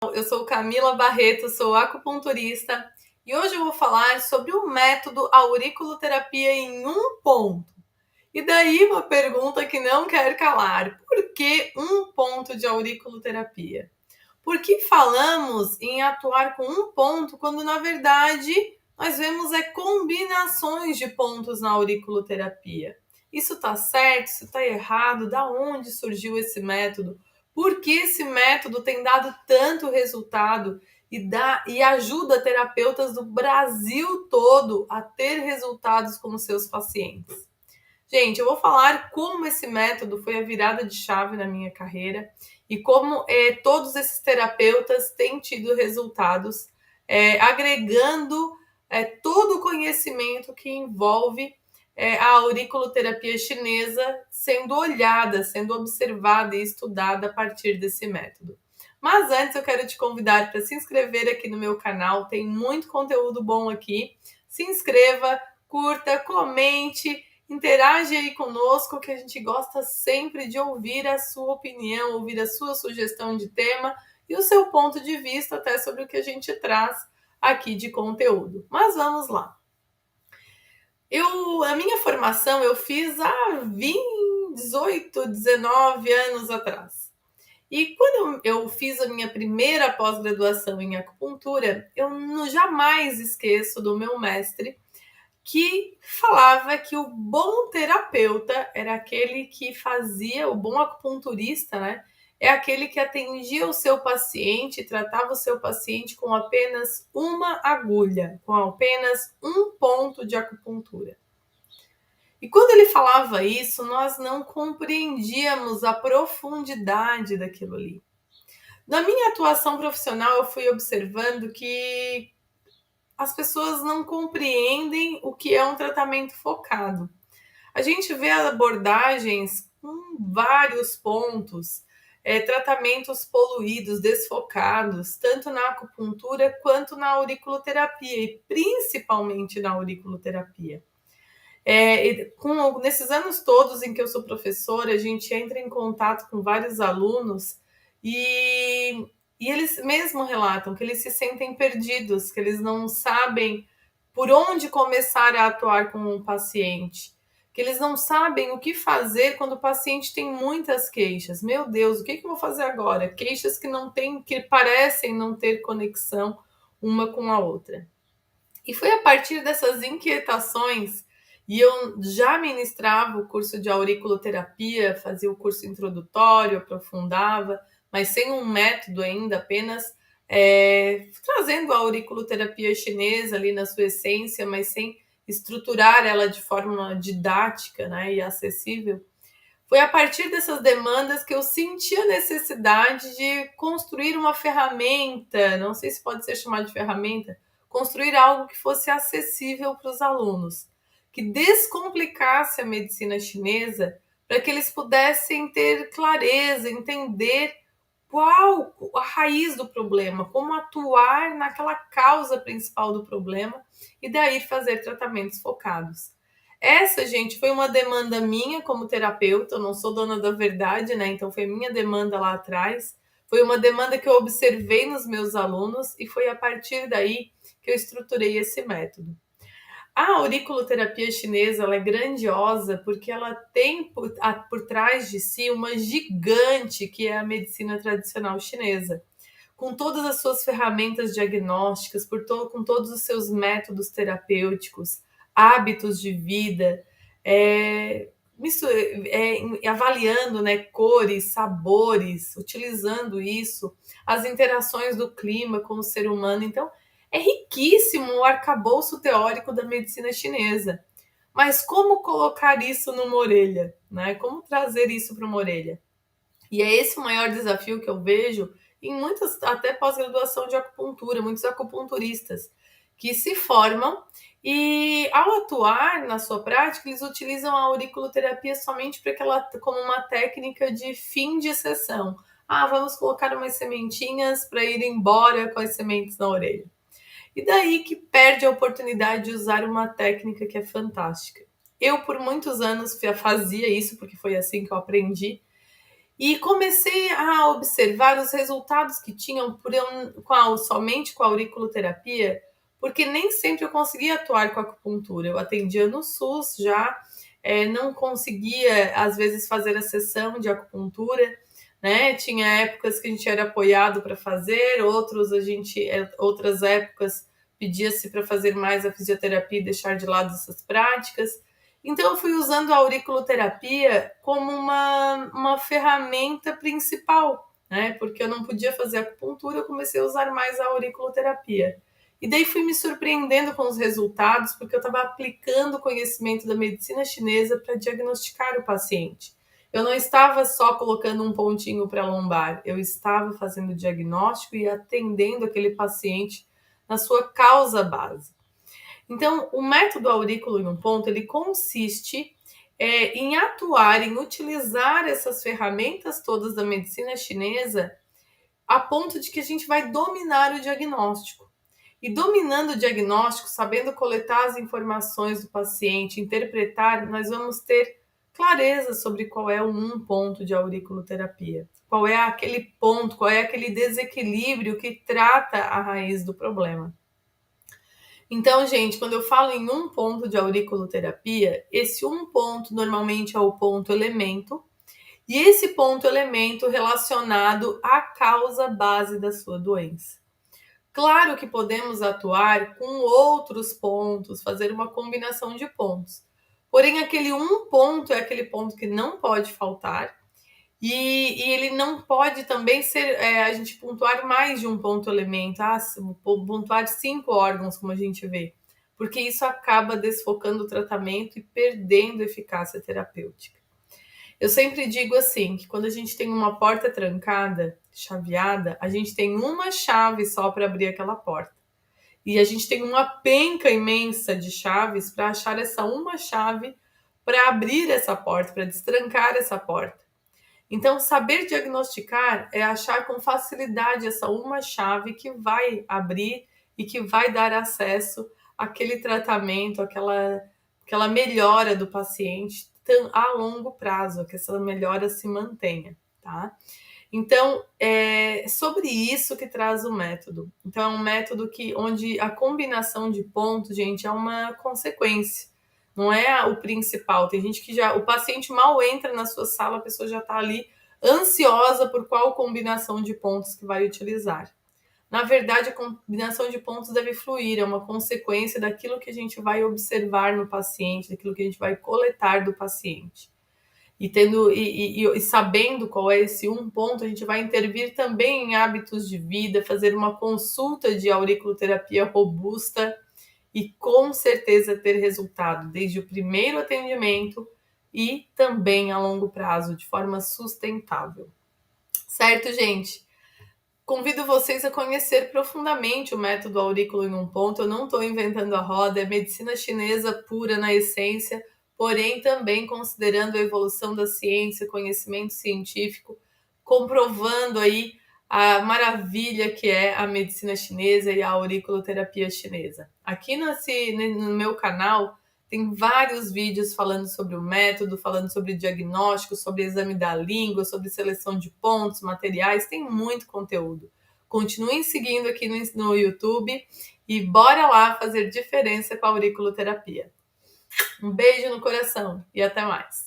Eu sou Camila Barreto, sou acupunturista e hoje eu vou falar sobre o método auriculoterapia em um ponto. E daí uma pergunta que não quer calar: por que um ponto de auriculoterapia? Por que falamos em atuar com um ponto quando na verdade nós vemos combinações de pontos na auriculoterapia? Isso está certo? Isso está errado? Da onde surgiu esse método? Por que esse método tem dado tanto resultado e ajuda terapeutas do Brasil todo a ter resultados com os seus pacientes? Gente, eu vou falar como esse método foi a virada de chave na minha carreira e como todos esses terapeutas têm tido resultados agregando todo o conhecimento que envolve a auriculoterapia chinesa sendo olhada, sendo observada e estudada a partir desse método. Mas antes eu quero te convidar para se inscrever aqui no meu canal, tem muito conteúdo bom aqui. Se inscreva, curta, comente, interage aí conosco, que a gente gosta sempre de ouvir a sua opinião, ouvir a sua sugestão de tema e o seu ponto de vista até sobre o que a gente traz aqui de conteúdo. Mas vamos lá. A minha formação eu fiz há 18, 19 anos atrás. E quando eu fiz a minha primeira pós-graduação em acupuntura, eu jamais esqueço do meu mestre, que falava que o bom terapeuta era aquele que fazia, o bom acupunturista, né? É aquele que atendia o seu paciente, tratava o seu paciente com apenas uma agulha, com apenas um ponto de acupuntura. E quando ele falava isso, nós não compreendíamos a profundidade daquilo ali. Na minha atuação profissional, eu fui observando que as pessoas não compreendem o que é um tratamento focado. A gente vê abordagens com vários pontos, tratamentos poluídos, desfocados, tanto na acupuntura quanto na auriculoterapia, e principalmente na auriculoterapia. Nesses anos todos em que eu sou professora, a gente entra em contato com vários alunos e eles mesmo relatam que eles se sentem perdidos, que eles não sabem por onde começar a atuar com um paciente, que eles não sabem o que fazer quando o paciente tem muitas queixas. Meu Deus, o que eu vou fazer agora? Queixas que parecem não ter conexão uma com a outra. E foi a partir dessas inquietações, e eu já ministrava o curso de auriculoterapia, fazia o curso introdutório, aprofundava, mas sem um método ainda, apenas trazendo a auriculoterapia chinesa ali na sua essência, mas sem estruturar ela de forma didática, né, e acessível. Foi a partir dessas demandas que eu senti a necessidade de construir uma ferramenta, não sei se pode ser chamada de ferramenta, construir algo que fosse acessível para os alunos, que descomplicasse a medicina chinesa para que eles pudessem ter clareza, entender qual a raiz do problema, como atuar naquela causa principal do problema e daí fazer tratamentos focados. Essa, gente, foi uma demanda minha como terapeuta, eu não sou dona da verdade, né? Então foi minha demanda lá atrás, foi uma demanda que eu observei nos meus alunos e foi a partir daí que eu estruturei esse método. A auriculoterapia chinesa ela é grandiosa porque ela tem por trás de si uma gigante que é a medicina tradicional chinesa, com todas as suas ferramentas diagnósticas, com todos os seus métodos terapêuticos, hábitos de vida, avaliando, né, cores, sabores, utilizando isso, as interações do clima com o ser humano. Então, é riquíssimo o arcabouço teórico da medicina chinesa. Mas como colocar isso numa orelha, né? Como trazer isso para uma orelha? E é esse o maior desafio que eu vejo em muitas, até pós-graduação de acupuntura, muitos acupunturistas que se formam e, ao atuar na sua prática, eles utilizam a auriculoterapia somente como uma técnica de fim de sessão. Vamos colocar umas sementinhas para ir embora com as sementes na orelha. E daí que perde a oportunidade de usar uma técnica que é fantástica. Eu, por muitos anos, fazia isso, porque foi assim que eu aprendi, E comecei a observar os resultados que tinham somente com a auriculoterapia, porque nem sempre eu conseguia atuar com a acupuntura. Eu atendia no SUS já, não conseguia, às vezes, fazer a sessão de acupuntura, né? Tinha épocas que a gente era apoiado para fazer, outras épocas pedia-se para fazer mais a fisioterapia e deixar de lado essas práticas. Então, eu fui usando a auriculoterapia como uma ferramenta principal, né? Porque eu não podia fazer acupuntura, eu comecei a usar mais a auriculoterapia. E daí fui me surpreendendo com os resultados, porque eu estava aplicando o conhecimento da medicina chinesa para diagnosticar o paciente. Eu não estava só colocando um pontinho para a lombar, eu estava fazendo o diagnóstico e atendendo aquele paciente na sua causa base. Então, o método aurículo em um ponto, ele consiste em atuar, em utilizar essas ferramentas todas da medicina chinesa a ponto de que a gente vai dominar o diagnóstico. E dominando o diagnóstico, sabendo coletar as informações do paciente, interpretar, nós vamos ter clareza sobre qual é o ponto de auriculoterapia. Qual é aquele ponto, qual é aquele desequilíbrio que trata a raiz do problema. Então, gente, quando eu falo em um ponto de auriculoterapia, esse um ponto normalmente é o ponto elemento, e esse ponto elemento relacionado à causa base da sua doença. Claro que podemos atuar com outros pontos, fazer uma combinação de pontos. Porém, aquele um ponto é aquele ponto que não pode faltar, e ele não pode também ser, a gente pontuar mais de um ponto elemento, pontuar 5 órgãos, como a gente vê, porque isso acaba desfocando o tratamento e perdendo eficácia terapêutica. Eu sempre digo assim, que quando a gente tem uma porta trancada, chaveada, a gente tem uma chave só para abrir aquela porta. E a gente tem uma penca imensa de chaves para achar essa uma chave para abrir essa porta, para destrancar essa porta. Então, saber diagnosticar é achar com facilidade essa uma chave que vai abrir e que vai dar acesso àquele tratamento, àquela melhora do paciente a longo prazo, que essa melhora se mantenha, tá? Então, é sobre isso que traz o método. Então, é um método onde a combinação de pontos, gente, é uma consequência. Não é o principal. Tem gente que o paciente mal entra na sua sala, a pessoa já está ali ansiosa por qual combinação de pontos que vai utilizar. Na verdade, a combinação de pontos deve fluir, é uma consequência daquilo que a gente vai observar no paciente, daquilo que a gente vai coletar do paciente. E sabendo qual é esse um ponto, a gente vai intervir também em hábitos de vida, fazer uma consulta de auriculoterapia robusta e com certeza ter resultado desde o primeiro atendimento e também a longo prazo, de forma sustentável. Certo, gente? Convido vocês a conhecer profundamente o método aurículo em um ponto. Eu não estou inventando a roda, é medicina chinesa pura na essência, porém também considerando a evolução da ciência, conhecimento científico, comprovando aí a maravilha que é a medicina chinesa e a auriculoterapia chinesa. Aqui no meu canal tem vários vídeos falando sobre o método, falando sobre diagnóstico, sobre exame da língua, sobre seleção de pontos, materiais, tem muito conteúdo. Continuem seguindo aqui no YouTube e bora lá fazer diferença com a auriculoterapia. Um beijo no coração e até mais.